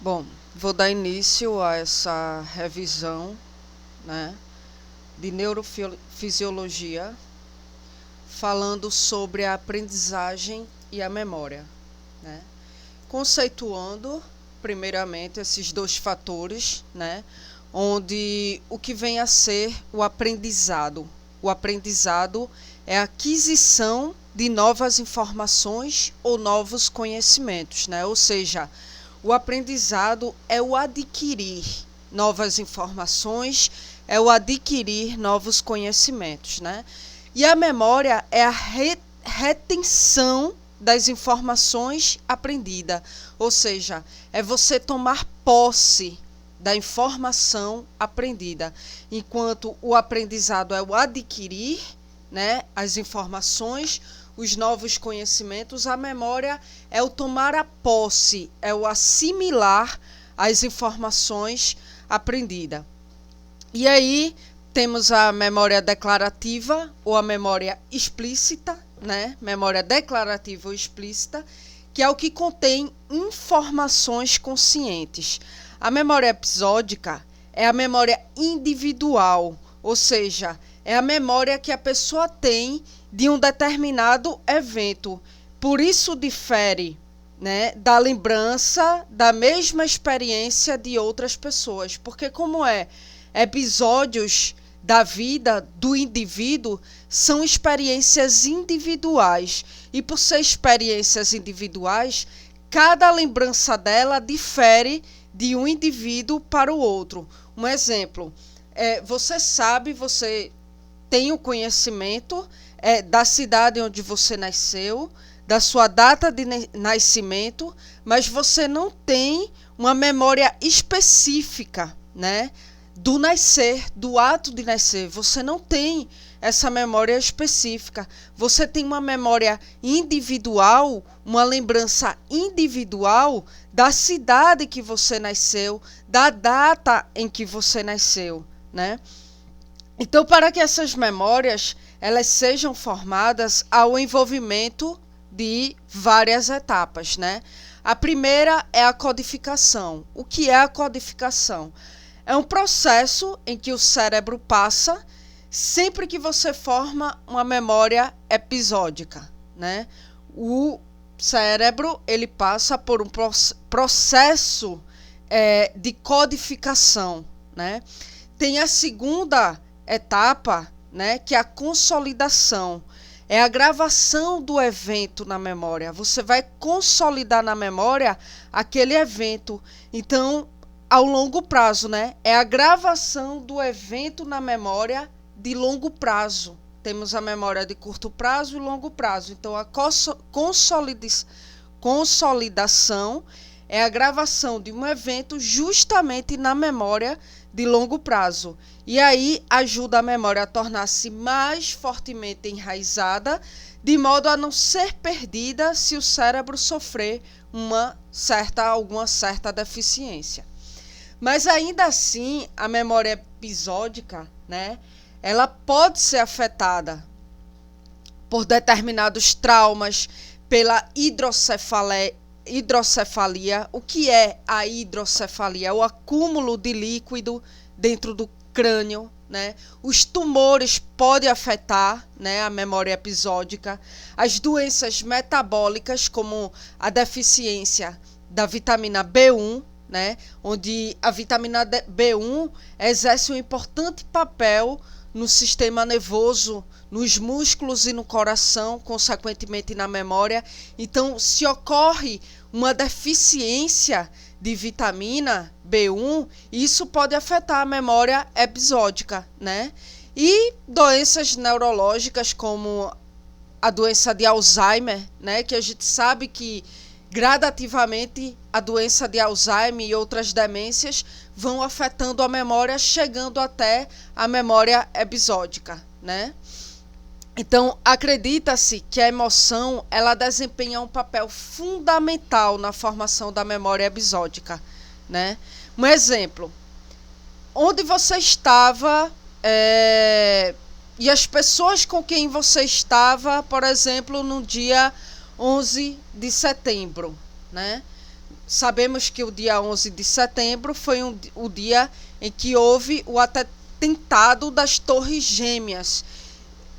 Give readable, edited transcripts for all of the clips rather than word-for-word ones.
Bom, vou dar início a essa revisão, né, de neurofisiologia, falando sobre a aprendizagem e a memória, né, conceituando primeiramente esses dois fatores, né, onde o que vem a ser o aprendizado. O aprendizado é a aquisição de novas informações ou novos conhecimentos, né? Ou seja, o aprendizado é o adquirir novas informações, é o adquirir novos conhecimentos, né? E a memória é a retenção das informações aprendidas, ou seja, é você tomar posse da informação aprendida, enquanto o aprendizado é o adquirir, né, as informações, os novos conhecimentos, a memória é o tomar a posse, é o assimilar as informações aprendidas. E aí temos a memória declarativa ou a memória explícita, né? Memória declarativa ou explícita, que é o que contém informações conscientes. A memória episódica é a memória individual, ou seja, é a memória que a pessoa tem de um determinado evento. Por isso difere, né, da lembrança da mesma experiência de outras pessoas. Porque como episódios da vida do indivíduo são experiências individuais. E por ser experiências individuais, cada lembrança dela difere de um indivíduo para o outro. Um exemplo, você tem o conhecimento da cidade onde você nasceu, da sua data de nascimento, mas você não tem uma memória específica, né, do nascer, do ato de nascer. Você não tem essa memória específica. Você tem uma memória individual, uma lembrança individual da cidade que você nasceu, da data em que você nasceu, né? Então, para que essas memórias elas sejam formadas, há o envolvimento de várias etapas, né? A primeira é a codificação. O que é a codificação? É um processo em que o cérebro passa sempre que você forma uma memória episódica, né? O cérebro ele passa por um processo de codificação, né? Tem a segunda etapa, né, que é a consolidação. É a gravação do evento na memória. Você vai consolidar na memória aquele evento. Então, ao longo prazo, né? É a gravação do evento na memória de longo prazo. Temos a memória de curto prazo e longo prazo. Então, a consolidação é a gravação de um evento justamente na memória de longo prazo. E aí ajuda a memória a tornar-se mais fortemente enraizada, de modo a não ser perdida se o cérebro sofrer alguma certa deficiência. Mas ainda assim, a memória episódica, né, ela pode ser afetada por determinados traumas, pela hidrocefalia. O que é a hidrocefalia? É o acúmulo de líquido dentro do crânio, né? Os tumores podem afetar, né, a memória episódica. As doenças metabólicas, como a deficiência da vitamina B1, né, onde a vitamina B1 exerce um importante papel no sistema nervoso, nos músculos e no coração, consequentemente na memória. Então, se ocorre uma deficiência de vitamina B1, isso pode afetar a memória episódica, né? E doenças neurológicas como a doença de Alzheimer, né, que a gente sabe que gradativamente a doença de Alzheimer e outras demências vão afetando a memória, chegando até a memória episódica, né? Então, acredita-se que a emoção ela desempenha um papel fundamental na formação da memória episódica, né? Um exemplo, onde você estava e as pessoas com quem você estava, por exemplo, no dia 11 de setembro, né? sabemos que o dia 11 de setembro foi o dia em que houve o atentado das Torres Gêmeas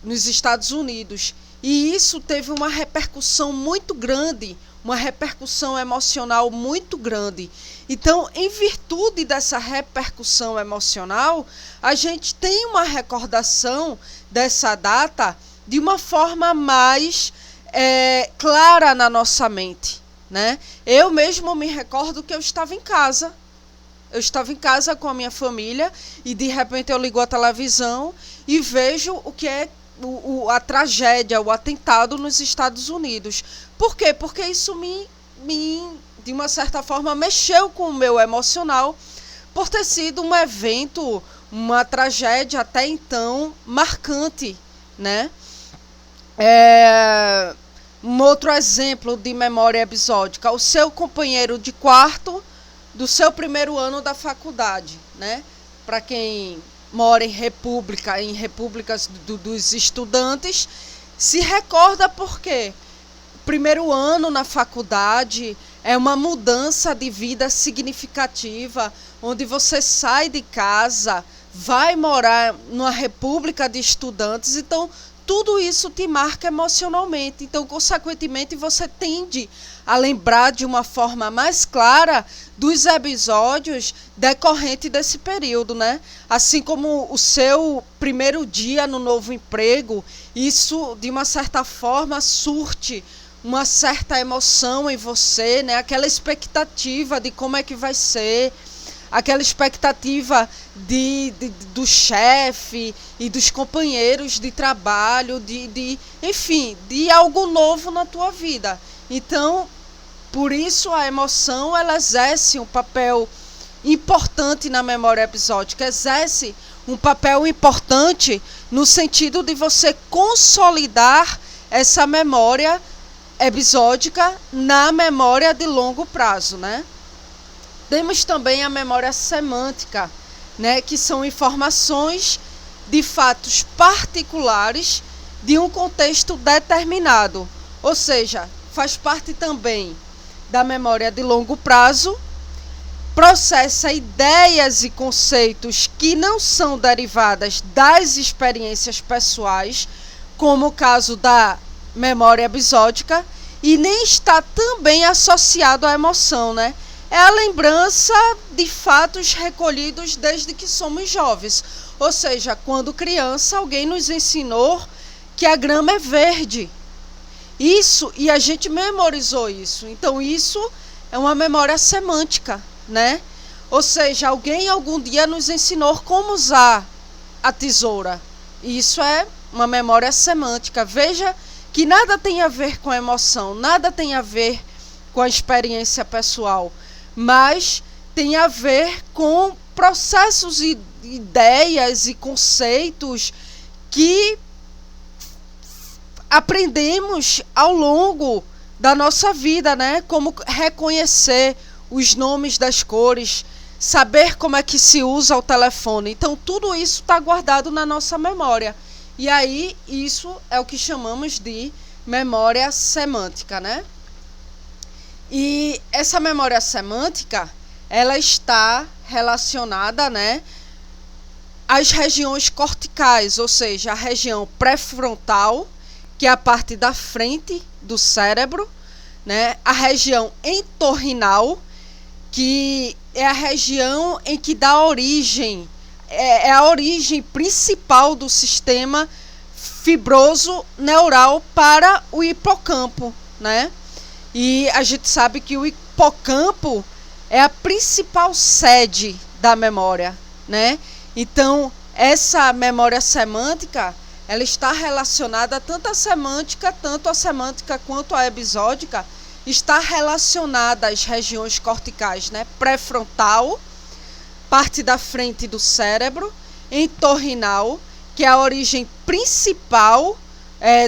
nos Estados Unidos. E isso teve uma repercussão muito grande, uma repercussão emocional muito grande. Então, em virtude dessa repercussão emocional, a gente tem uma recordação dessa data de uma forma mais clara na nossa mente, né? Eu mesmo me recordo que eu estava em casa. Eu estava em casa com a minha família e de repente eu ligo a televisão e vejo o que é a tragédia, o atentado nos Estados Unidos. Por quê? Porque isso de uma certa forma, mexeu com o meu emocional por ter sido um evento, uma tragédia até então marcante, né? Um outro exemplo de memória episódica, o seu companheiro de quarto do seu primeiro ano da faculdade, né? Para quem mora em repúblicas dos estudantes, se recorda porque primeiro ano na faculdade é uma mudança de vida significativa, onde você sai de casa, vai morar numa república de estudantes, então tudo isso te marca emocionalmente. Então, consequentemente, você tende a lembrar de uma forma mais clara dos episódios decorrentes desse período, né? Assim como o seu primeiro dia no novo emprego, isso, de uma certa forma, surte uma certa emoção em você, né? Aquela expectativa de como é que vai ser, aquela expectativa do chefe e dos companheiros de trabalho, enfim, de algo novo na tua vida. Então, por isso a emoção, ela exerce um papel importante na memória episódica, exerce um papel importante no sentido de você consolidar essa memória episódica na memória de longo prazo, né? Temos também a memória semântica, né, que são informações de fatos particulares de um contexto determinado. Ou seja, faz parte também da memória de longo prazo, processa ideias e conceitos que não são derivadas das experiências pessoais, como o caso da memória episódica, e nem está também associado à emoção, né? É a lembrança de fatos recolhidos desde que somos jovens. Ou seja, quando criança, alguém nos ensinou que a grama é verde. Isso, e a gente memorizou isso. Então, isso é uma memória semântica, né? Ou seja, alguém algum dia nos ensinou como usar a tesoura. E isso é uma memória semântica. Veja que nada tem a ver com a emoção, nada tem a ver com a experiência pessoal, mas tem a ver com processos e ideias e conceitos que aprendemos ao longo da nossa vida, né? Como reconhecer os nomes das cores, saber como é que se usa o telefone. Então, tudo isso está guardado na nossa memória. E aí, isso é o que chamamos de memória semântica, né? E essa memória semântica, ela está relacionada, né, às regiões corticais, ou seja, a região pré-frontal, que é a parte da frente do cérebro, né, a região entorrinal, que é a região em que dá origem, é a origem principal do sistema fibroso neural para o hipocampo, né? E a gente sabe que o hipocampo é a principal sede da memória, né? Então, essa memória semântica, ela está relacionada tanto à semântica quanto à episódica, está relacionada às regiões corticais, né? Pré-frontal, parte da frente do cérebro, entorrinal, que é a origem principal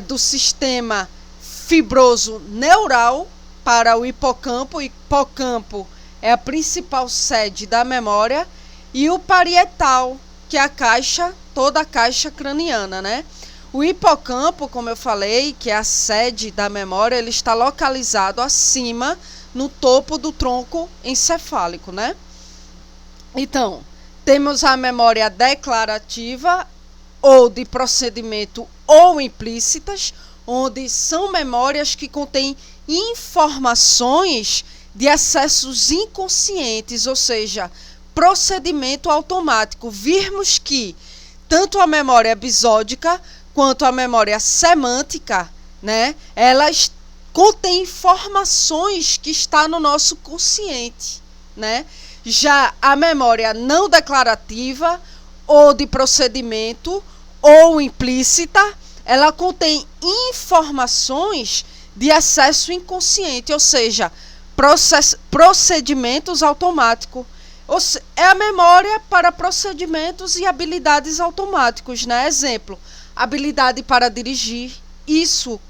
do sistema fibroso neural para o hipocampo. O hipocampo é a principal sede da memória, e o parietal, que é a caixa, toda a caixa craniana, né? O hipocampo, como eu falei, que é a sede da memória, ele está localizado acima no topo do tronco encefálico, né? Então, temos a memória declarativa ou de procedimento ou implícitas, onde são memórias que contêm informações de acessos inconscientes, ou seja, procedimento automático. Vimos que tanto a memória episódica quanto a memória semântica, né, elas contêm informações que estão no nosso consciente, né? Já a memória não declarativa ou de procedimento ou implícita, ela contém informações de acesso inconsciente, ou seja, procedimentos automáticos. É a memória para procedimentos e habilidades automáticos, né? Exemplo, habilidade para dirigir, isso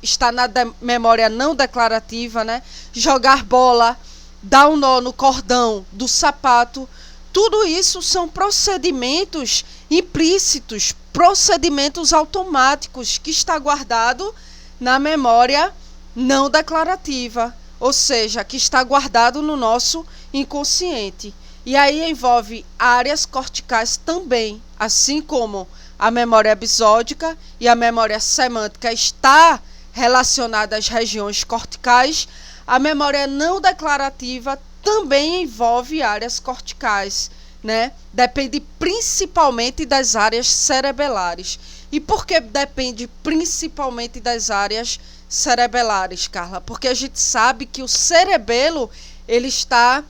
está na memória não declarativa, né? Jogar bola, dar um nó no cordão do sapato, tudo isso são procedimentos implícitos, procedimentos automáticos que está guardado na memória não declarativa, ou seja, que está guardado no nosso inconsciente. E aí envolve áreas corticais também, assim como a memória episódica e a memória semântica está relacionada às regiões corticais, a memória não declarativa também envolve áreas corticais, né? Depende principalmente das áreas cerebelares. E por que depende principalmente das áreas cerebelares, Carla? Porque a gente sabe que o cerebelo ele está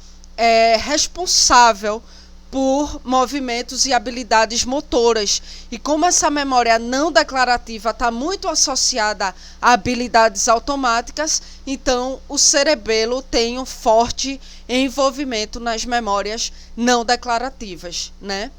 responsável por movimentos e habilidades motoras. E como essa memória não declarativa está muito associada a habilidades automáticas, então o cerebelo tem um forte envolvimento nas memórias não declarativas, né?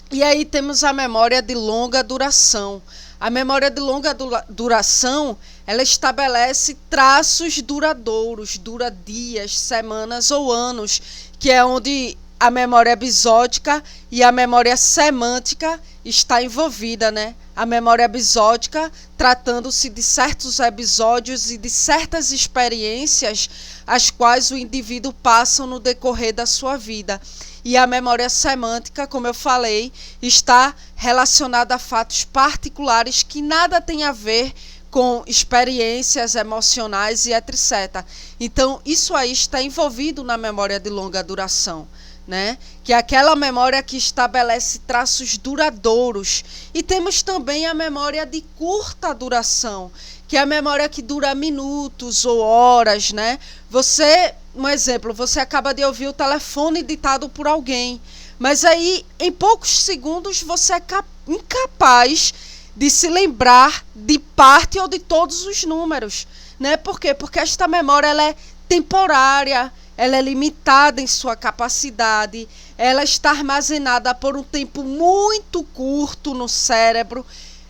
E aí temos a memória de longa duração. A memória de longa duração, ela estabelece traços duradouros, dura dias, semanas ou anos, que é onde a memória episódica e a memória semântica está envolvida, né? A memória episódica, tratando-se de certos episódios e de certas experiências as quais o indivíduo passa no decorrer da sua vida. E a memória semântica, como eu falei, está relacionada a fatos particulares que nada tem a ver com experiências emocionais e etc. Então, isso aí está envolvido na memória de longa duração, né? Que é aquela memória que estabelece traços duradouros. E temos também a memória de curta duração, que é a memória que dura minutos ou horas, né? Um exemplo, você acaba de ouvir o telefone ditado por alguém, mas aí em poucos segundos você é incapaz de se lembrar de parte ou de todos os números, né? Por quê? Porque esta memória ela é temporária, ela é limitada em sua capacidade, ela está armazenada por um tempo muito curto no cérebro.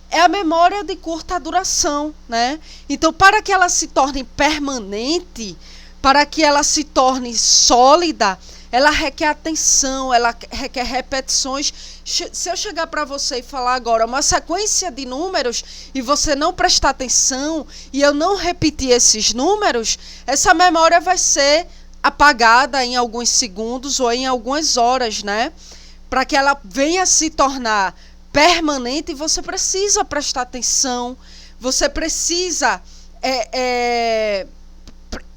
É a memória de curta duração, né? Então, para que ela se torne permanente, para que ela se torne sólida, ela requer atenção, ela requer repetições. Se eu chegar para você e falar agora uma sequência de números e você não prestar atenção e eu não repetir esses números, essa memória vai ser apagada em alguns segundos ou em algumas horas, né? Para que ela venha se tornar permanente, você precisa prestar atenção, você precisa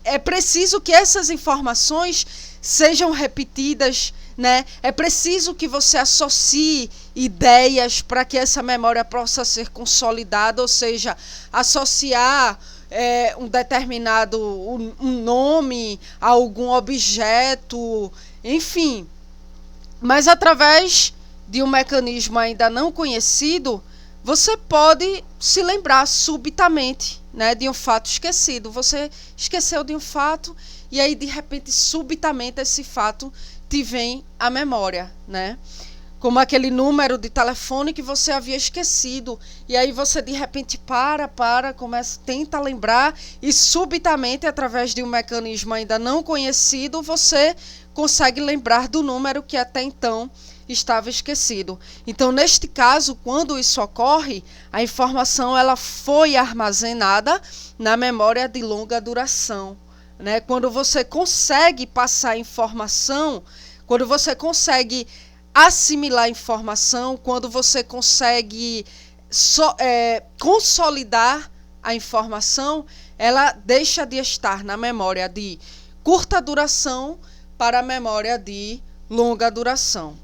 é preciso que essas informações sejam repetidas, né? É preciso que você associe ideias para que essa memória possa ser consolidada, ou seja, associar um determinado um nome a algum objeto, enfim. Mas através de um mecanismo ainda não conhecido, você pode se lembrar subitamente, né, de um fato esquecido. Você esqueceu de um fato e aí de repente subitamente esse fato te vem à memória, né? Como aquele número de telefone que você havia esquecido e aí você de repente começa, tenta lembrar e subitamente através de um mecanismo ainda não conhecido você consegue lembrar do número que até então estava esquecido. Então, neste caso, quando isso ocorre, a informação ela foi armazenada na memória de longa duração, né? Quando você consegue passar informação, quando você consegue assimilar informação, quando você consegue consolidar a informação, ela deixa de estar na memória de curta duração para a memória de longa duração.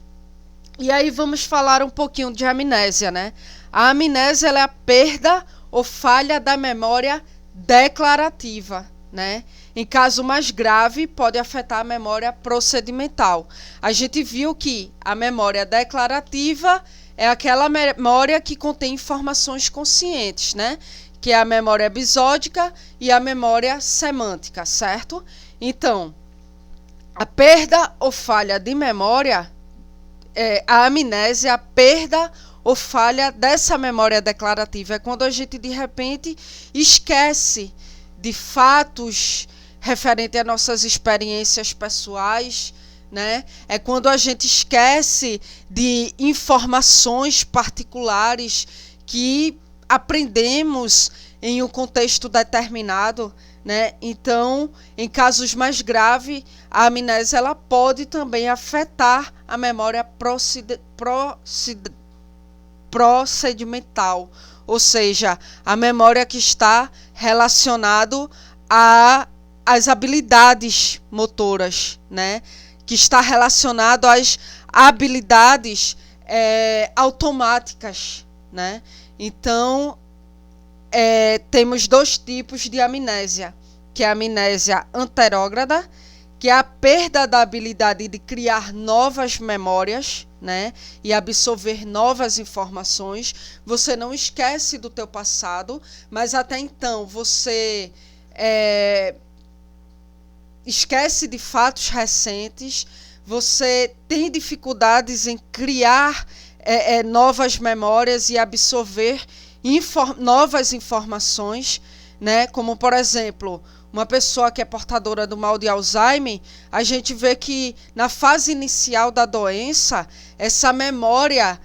E aí vamos falar um pouquinho de amnésia, né? A amnésia ela é a perda ou falha da memória declarativa, né? Em caso mais grave, pode afetar a memória procedimental. A gente viu que a memória declarativa é aquela memória que contém informações conscientes, né? Que é a memória episódica e a memória semântica, certo? Então, a perda ou falha de memória, a amnésia, a perda ou falha dessa memória declarativa, é quando a gente de repente esquece de fatos referentes a nossas experiências pessoais, né? É quando a gente esquece de informações particulares que aprendemos em um contexto determinado, né? Então, em casos mais graves, a amnésia ela pode também afetar a memória procedimental, ou seja, a memória que está relacionado às habilidades motoras, né? Que está relacionado às habilidades automáticas, né? Então, temos dois tipos de amnésia, que é a amnésia anterógrada, que é a perda da habilidade de criar novas memórias, né, e absorver novas informações. Você não esquece do teu passado, mas até então você esquece de fatos recentes, você tem dificuldades em criar novas memórias e absorver novas informações, né? Como, por exemplo, uma pessoa que é portadora do mal de Alzheimer, a gente vê que na fase inicial da doença, essa memória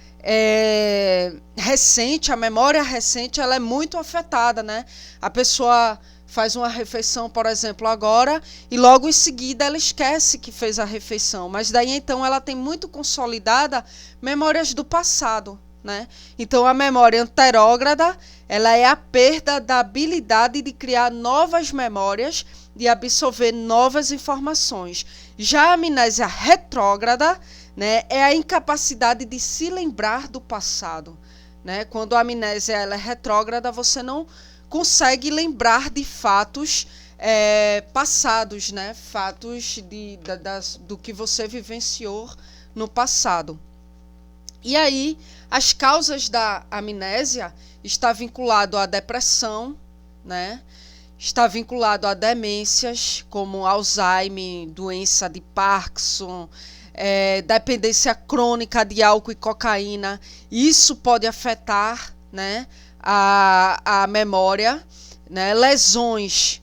recente, a memória recente, ela é muito afetada, né? A pessoa faz uma refeição, por exemplo, agora, e logo em seguida ela esquece que fez a refeição, mas daí então ela tem muito consolidada memórias do passado, né? Então a memória anterógrada, ela é a perda da habilidade de criar novas memórias, de absorver novas informações. Já a amnésia retrógrada, né, é a incapacidade de se lembrar do passado, né? Quando a amnésia ela é retrógrada, você não consegue lembrar de fatos passados, né? Fatos do que você vivenciou no passado. E aí, as causas da amnésia está vinculado à depressão, né? Está vinculado a demências, como Alzheimer, doença de Parkinson, dependência crônica de álcool e cocaína. Isso pode afetar, né, a memória, né? Lesões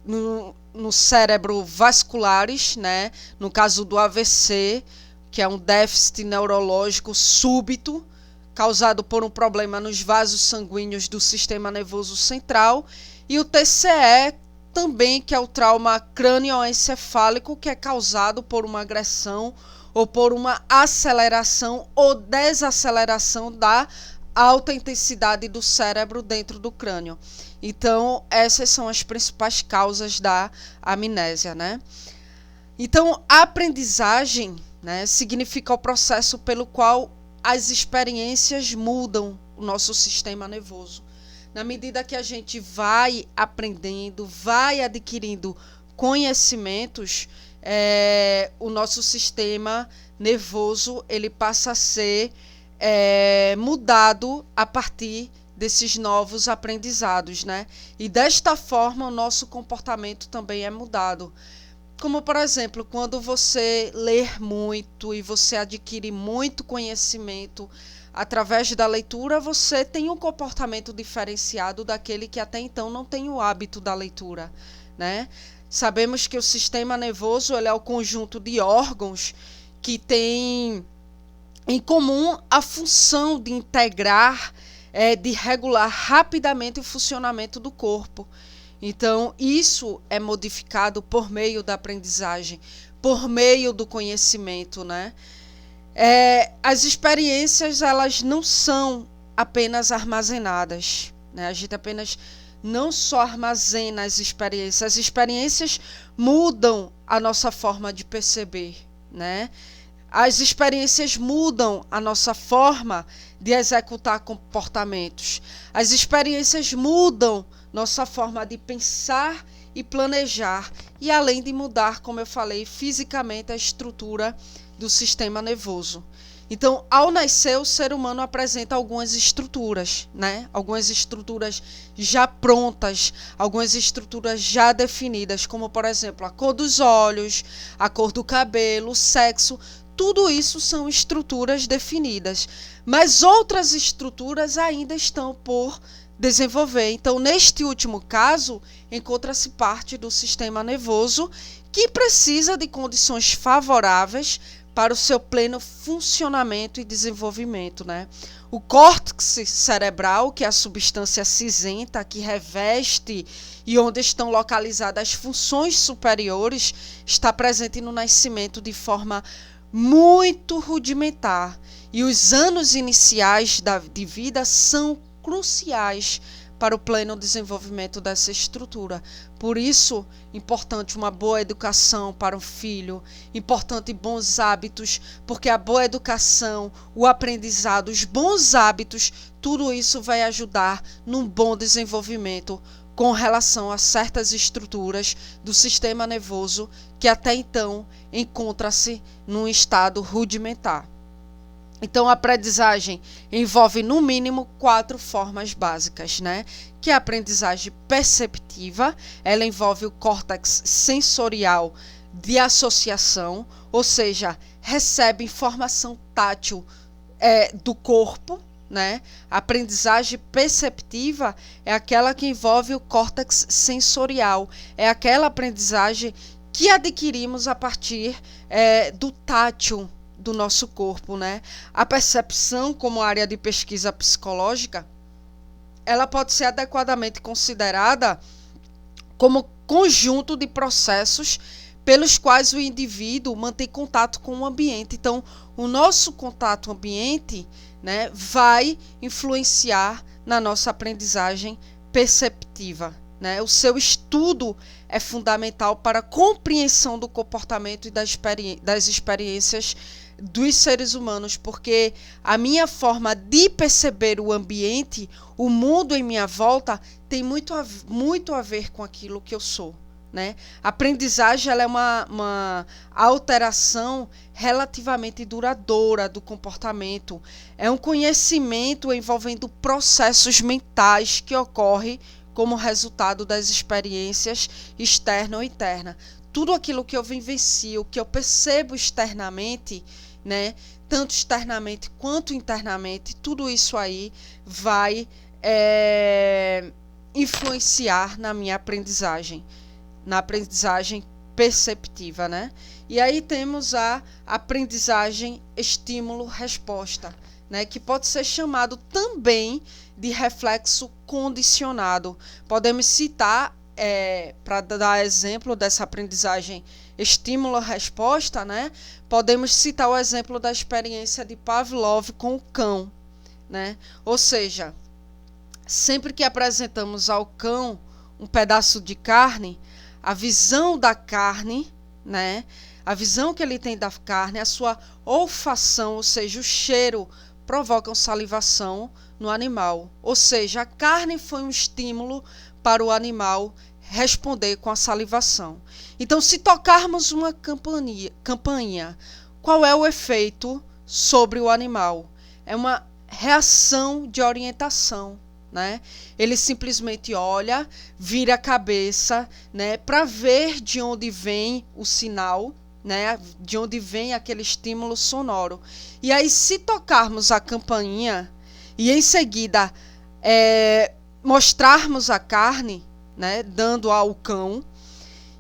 no cérebro vasculares, né? No caso do AVC, que é um déficit neurológico súbito, causado por um problema nos vasos sanguíneos do sistema nervoso central, e o TCE também, que é o trauma crânioencefálico, que é causado por uma agressão ou por uma aceleração ou desaceleração da alta intensidade do cérebro dentro do crânio. Então, essas são as principais causas da amnésia, né? Então, a aprendizagem, né, significa o processo pelo qual as experiências mudam o nosso sistema nervoso. Na medida que a gente vai aprendendo, vai adquirindo conhecimentos, o nosso sistema nervoso ele passa a ser mudado a partir desses novos aprendizados, né? E desta forma o nosso comportamento também é mudado. Como, por exemplo, quando você lê muito e você adquire muito conhecimento através da leitura, você tem um comportamento diferenciado daquele que até então não tem o hábito da leitura, né? Sabemos que o sistema nervoso ele é o conjunto de órgãos que tem em comum a função de integrar, de regular rapidamente o funcionamento do corpo. Então, isso é modificado por meio da aprendizagem, por meio do conhecimento, né? As experiências, elas não são apenas armazenadas, né? A gente apenas não só armazena as experiências mudam a nossa forma de perceber, né? As experiências mudam a nossa forma de executar comportamentos. As experiências mudam nossa forma de pensar e planejar, e além de mudar, como eu falei, fisicamente a estrutura do sistema nervoso. Então, ao nascer, o ser humano apresenta algumas estruturas, né? Algumas estruturas já prontas, algumas estruturas já definidas, como, por exemplo, a cor dos olhos, a cor do cabelo, o sexo. Tudo isso são estruturas definidas, mas outras estruturas ainda estão por desenvolver. Então, neste último caso, encontra-se parte do sistema nervoso que precisa de condições favoráveis para o seu pleno funcionamento e desenvolvimento, né? O córtex cerebral, que é a substância cinzenta que reveste e onde estão localizadas as funções superiores, está presente no nascimento de forma muito rudimentar. E os anos iniciais de vida são cruciais para o pleno desenvolvimento dessa estrutura. Por isso, importante uma boa educação para o filho, importante bons hábitos, porque a boa educação, o aprendizado, os bons hábitos, tudo isso vai ajudar num bom desenvolvimento com relação a certas estruturas do sistema nervoso que até então encontra-se num estado rudimentar. Então, a aprendizagem envolve, no mínimo, 4 formas básicas, né? Que é a aprendizagem perceptiva, ela envolve o córtex sensorial de associação, ou seja, recebe informação tátil do corpo, né? A aprendizagem perceptiva é aquela que envolve o córtex sensorial, é aquela aprendizagem que adquirimos a partir do tátil do nosso corpo, né? A percepção, como área de pesquisa psicológica, ela pode ser adequadamente considerada como conjunto de processos pelos quais o indivíduo mantém contato com o ambiente. Então, o nosso contato ambiente, né, vai influenciar na nossa aprendizagem perceptiva, né? O seu estudo é fundamental para a compreensão do comportamento e das experiências dos seres humanos, porque a minha forma de perceber o ambiente, o mundo em minha volta, tem muito a ver com aquilo que eu sou, né? A aprendizagem, ela é uma alteração relativamente duradoura do comportamento. É um conhecimento envolvendo processos mentais que ocorrem como resultado das experiências externa ou interna. Tudo aquilo que eu vivencio, que eu percebo externamente, né, tanto externamente quanto internamente, tudo isso aí vai influenciar na minha aprendizagem, na aprendizagem perceptiva, né? E aí temos a aprendizagem estímulo-resposta, né, que pode ser chamado também de reflexo condicionado. Podemos citar, para dar exemplo dessa aprendizagem estímulo-resposta, né, podemos citar o exemplo da experiência de Pavlov com o cão, né? Ou seja, sempre que apresentamos ao cão um pedaço de carne, a visão da carne, né, a visão que ele tem da carne, a sua olfação, ou seja, o cheiro, provocam salivação no animal. Ou seja, a carne foi um estímulo para o animal responder com a salivação. Então, se tocarmos uma campainha, qual é o efeito sobre o animal? É uma reação de orientação, né? Ele simplesmente olha, vira a cabeça, né, para ver de onde vem o sinal, né, de onde vem aquele estímulo sonoro. E aí, se tocarmos a campainha e em seguida mostrarmos a carne, né, dando ao cão,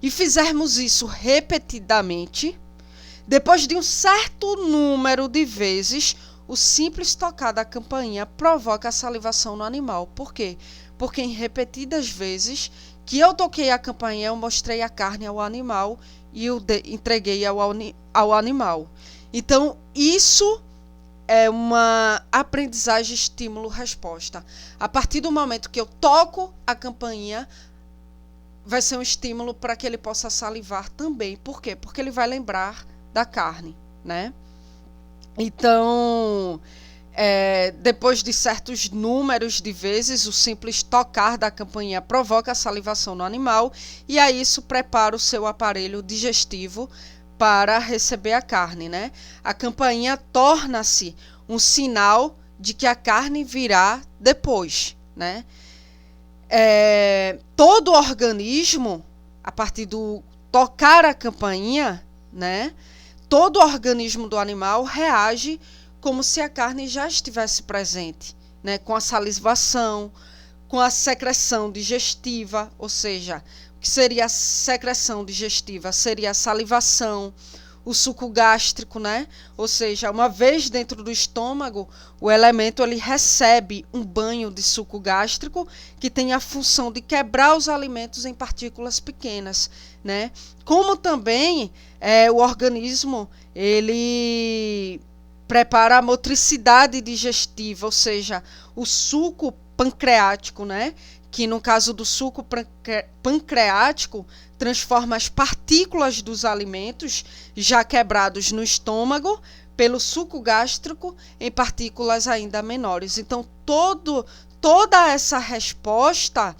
e fizermos isso repetidamente, depois de um certo número de vezes, o simples tocar da campainha provoca a salivação no animal. Por quê? Porque em repetidas vezes que eu toquei a campainha, eu mostrei a carne ao animal e entreguei ao animal. Então, isso é uma aprendizagem estímulo-resposta. A partir do momento que eu toco a campainha, vai ser um estímulo para que ele possa salivar também. Por quê? Porque ele vai lembrar da carne, né? Então, depois de certos números de vezes, o simples tocar da campainha provoca a salivação no animal, e aí isso prepara o seu aparelho digestivo para receber a carne, né? A campainha torna-se um sinal de que a carne virá depois, né? Todo organismo, a partir do tocar a campainha, né? Todo organismo do animal reage como se a carne já estivesse presente, né? Com a salivação, com a secreção digestiva, ou seja, o que seria a secreção digestiva? Seria a salivação, o suco gástrico, né? Ou seja, uma vez dentro do estômago, o elemento ele recebe um banho de suco gástrico que tem a função de quebrar os alimentos em partículas pequenas, né? Como também o organismo ele prepara a motricidade digestiva, ou seja, o suco pancreático, né? Que no caso do suco pancreático transforma as partículas dos alimentos já quebrados no estômago pelo suco gástrico em partículas ainda menores. Então, toda essa resposta,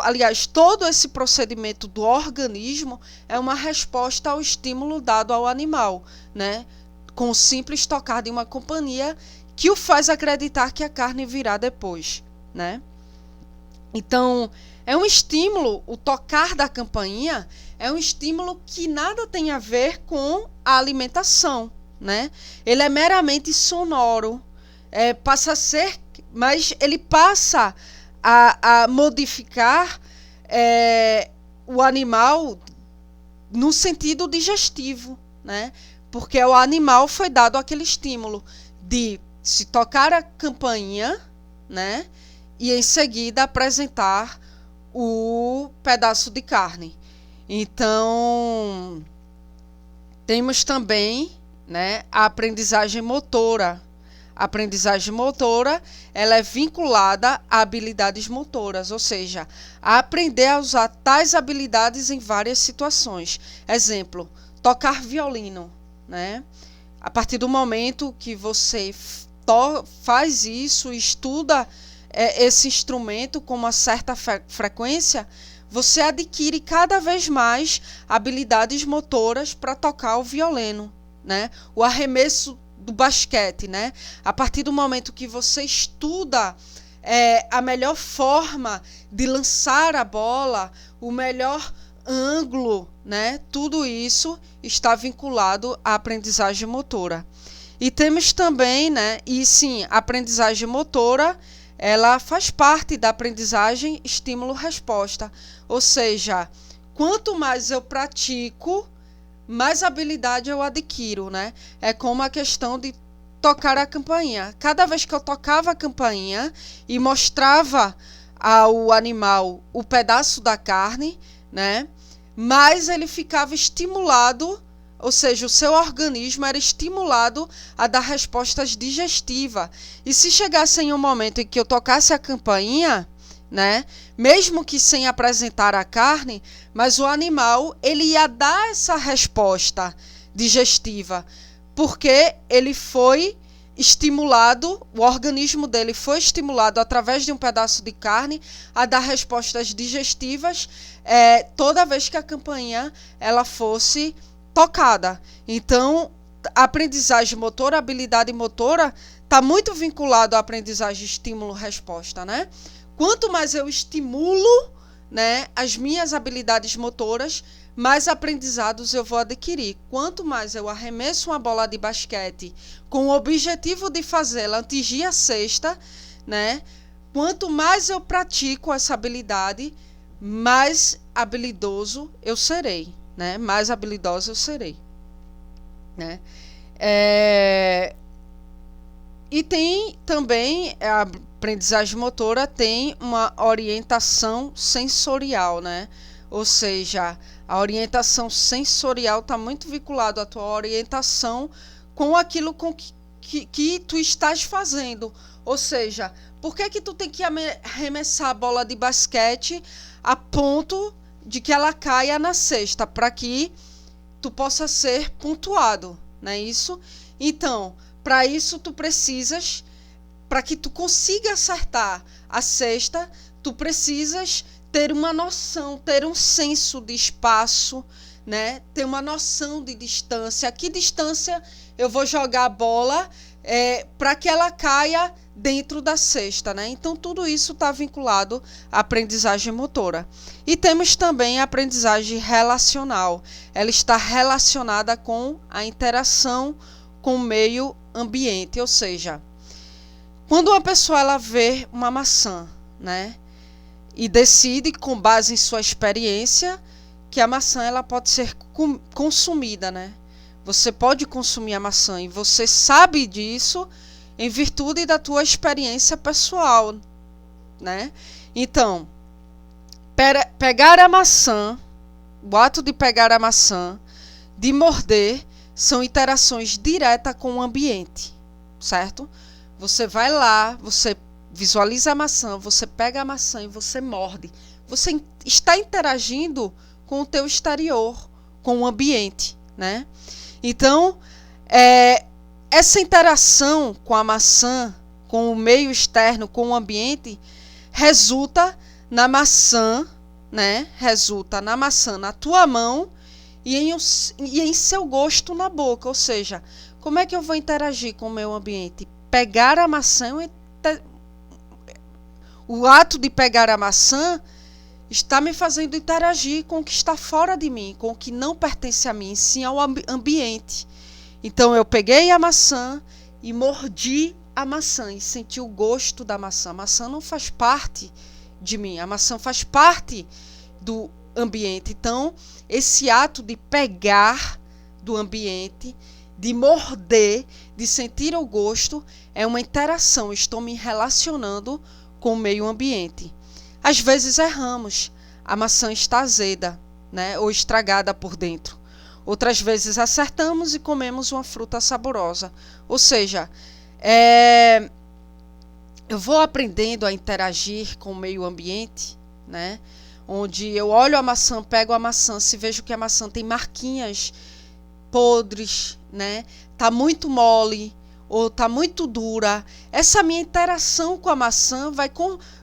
aliás, todo esse procedimento do organismo é uma resposta ao estímulo dado ao animal, né? Com o simples tocar de uma campainha que o faz acreditar que a carne virá depois, né? Então, é um estímulo, o tocar da campainha é um estímulo que nada tem a ver com a alimentação, né? Ele é meramente sonoro, passa a ser, mas ele passa a modificar o animal no sentido digestivo, né? Porque o animal foi dado aquele estímulo de se tocar a campainha, né? E em seguida apresentar o pedaço de carne. Então, temos também, né, a aprendizagem motora. A aprendizagem motora ela é vinculada a habilidades motoras, ou seja, a aprender a usar tais habilidades em várias situações. Exemplo, tocar violino, né? A partir do momento que você faz isso, estuda esse instrumento com uma certa frequência, você adquire cada vez mais habilidades motoras para tocar o violino, né? O arremesso do basquete, né? A partir do momento que você estuda a melhor forma de lançar a bola, o melhor ângulo, né? Tudo isso está vinculado à aprendizagem motora. E temos também, né? E sim, a aprendizagem motora ela faz parte da aprendizagem estímulo-resposta. Ou seja, quanto mais eu pratico, mais habilidade eu adquiro, né? É como a questão de tocar a campainha. Cada vez que eu tocava a campainha e mostrava ao animal o pedaço da carne, né? Mais ele ficava estimulado, ou seja, o seu organismo era estimulado a dar respostas digestivas. E se chegasse em um momento em que eu tocasse a campainha, né, mesmo que sem apresentar a carne, mas o animal ele ia dar essa resposta digestiva, porque ele foi estimulado, o organismo dele foi estimulado através de um pedaço de carne a dar respostas digestivas toda vez que a campainha ela fosse tocada. Então, a aprendizagem motora, a habilidade motora, está muito vinculado à aprendizagem estímulo-resposta, né? Quanto mais eu estimulo, né, as minhas habilidades motoras, mais aprendizados eu vou adquirir. Quanto mais eu arremesso uma bola de basquete com o objetivo de fazê-la atingir a cesta, né, quanto mais eu pratico essa habilidade, mais habilidoso eu serei, né? Mais habilidosa eu serei, né? E tem também a aprendizagem motora tem uma orientação sensorial, né? Ou seja, a orientação sensorial está muito vinculada à tua orientação com aquilo que tu estás fazendo. Ou seja, por que tu tem que arremessar a bola de basquete a ponto de que ela caia na cesta, para que tu possa ser pontuado, não é isso? Então, para isso tu precisas, para que tu consiga acertar a cesta, tu precisas ter uma noção, ter um senso de espaço, né? Ter uma noção de distância. A que distância eu vou jogar a bola para que ela caia dentro da cesta, né? Então, tudo isso está vinculado à aprendizagem motora. E temos também a aprendizagem relacional. Ela está relacionada com a interação com o meio ambiente, ou seja, quando uma pessoa ela vê uma maçã, né, e decide, com base em sua experiência, que a maçã ela pode ser consumida, né? Você pode consumir a maçã e você sabe disso em virtude da tua experiência pessoal, né? Então, pegar a maçã, o ato de pegar a maçã, de morder, são interações diretas com o ambiente, certo? Você vai lá, você visualiza a maçã, você pega a maçã e você morde. Você está interagindo com o teu exterior, com o ambiente, né? Então, essa interação com a maçã, com o meio externo, com o ambiente, resulta na maçã, né? Resulta na maçã na tua mão e em seu gosto na boca. Ou seja, como é que eu vou interagir com o meu ambiente? Pegar a maçã, o ato de pegar a maçã está me fazendo interagir com o que está fora de mim, com o que não pertence a mim, sim ao ambiente. Então eu peguei a maçã e mordi a maçã e senti o gosto da maçã. A maçã não faz parte de mim, a maçã faz parte do ambiente. Então, esse ato de pegar do ambiente, de morder, de sentir o gosto, é uma interação. Estou me relacionando com o meio ambiente. Às vezes erramos, a maçã está azeda, né, ou estragada por dentro. Outras vezes acertamos e comemos uma fruta saborosa. Ou seja, eu vou aprendendo a interagir com o meio ambiente, né, onde eu olho a maçã, pego a maçã, se vejo que a maçã tem marquinhas podres, né, tá muito mole ou tá muito dura. Essa minha interação com a maçã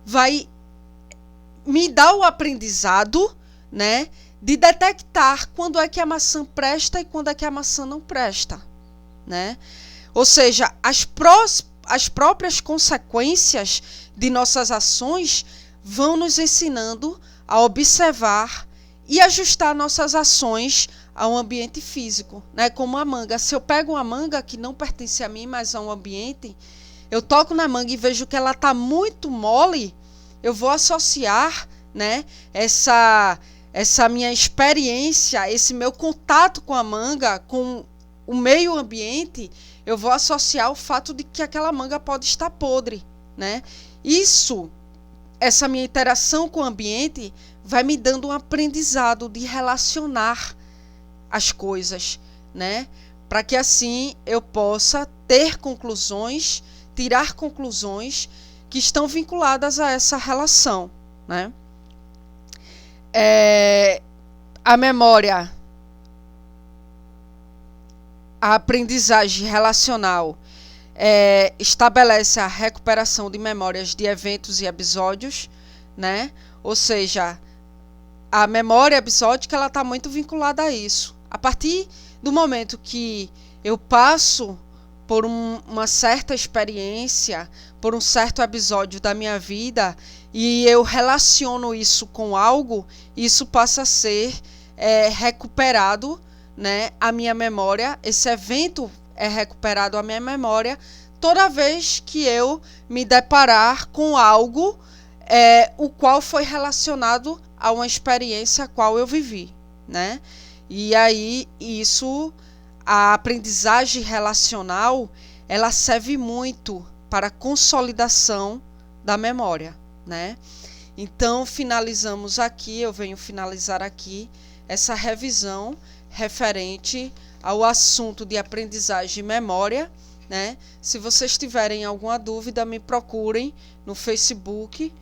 vai me dar o aprendizado, né, de detectar quando é que a maçã presta e quando é que a maçã não presta, né? Ou seja, as próprias consequências de nossas ações vão nos ensinando a observar e ajustar nossas ações ao ambiente físico, né? Como a manga. Se eu pego uma manga que não pertence a mim, mas a um ambiente, eu toco na manga e vejo que ela está muito mole, eu vou associar, né, essa minha experiência, esse meu contato com a manga, com o meio ambiente, eu vou associar o fato de que aquela manga pode estar podre, né? Essa minha interação com o ambiente vai me dando um aprendizado de relacionar as coisas, né? Para que assim eu possa tirar conclusões que estão vinculadas a essa relação, né? A memória, a aprendizagem relacional estabelece a recuperação de memórias de eventos e episódios, né? Ou seja, a memória episódica ela está muito vinculada a isso. A partir do momento que eu passo por uma certa experiência, por um certo episódio da minha vida e eu relaciono isso com algo, isso passa a ser recuperado, né, a minha memória. Esse evento é recuperado à minha memória toda vez que eu me deparar com algo o qual foi relacionado a uma experiência a qual eu vivi, né? E aí a aprendizagem relacional, ela serve muito para a consolidação da memória, né? Então, finalizamos aqui, eu venho finalizar aqui essa revisão referente ao assunto de aprendizagem e memória, né? Se vocês tiverem alguma dúvida, me procurem no Facebook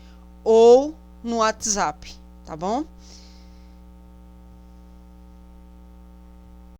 ou no WhatsApp, tá bom?